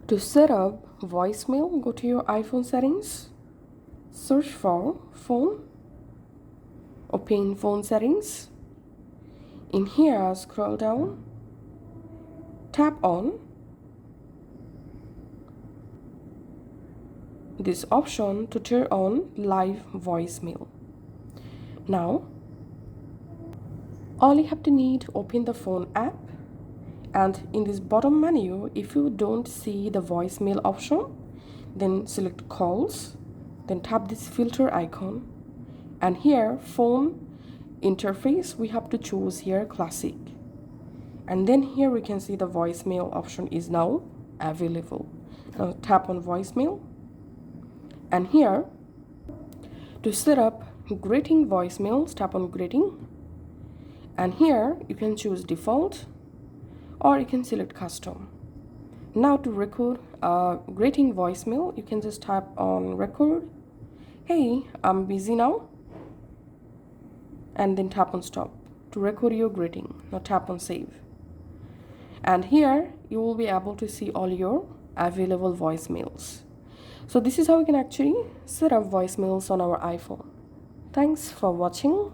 To set up voicemail, go to your iPhone settings, search for phone, open phone settings. In here, scroll down, tap on this option to turn on live voicemail. Now, all you have to need, open the phone app, and in this bottom menu, if you don't see the voicemail option, then select calls, then tap this filter icon, and here phone interface we have to choose here classic, and then here we can see the voicemail option is now available. Now tap on voicemail, and here to set up greeting voicemails, tap on greeting, and here you can choose default or you can select custom. Now to record a greeting voicemail, you can just tap on record. Hey, I'm busy now, and then tap on stop to record your greeting. Now tap on save, and here you will be able to see all your available voicemails. So this is how we can actually set up voicemails on our iPhone. Thanks for watching.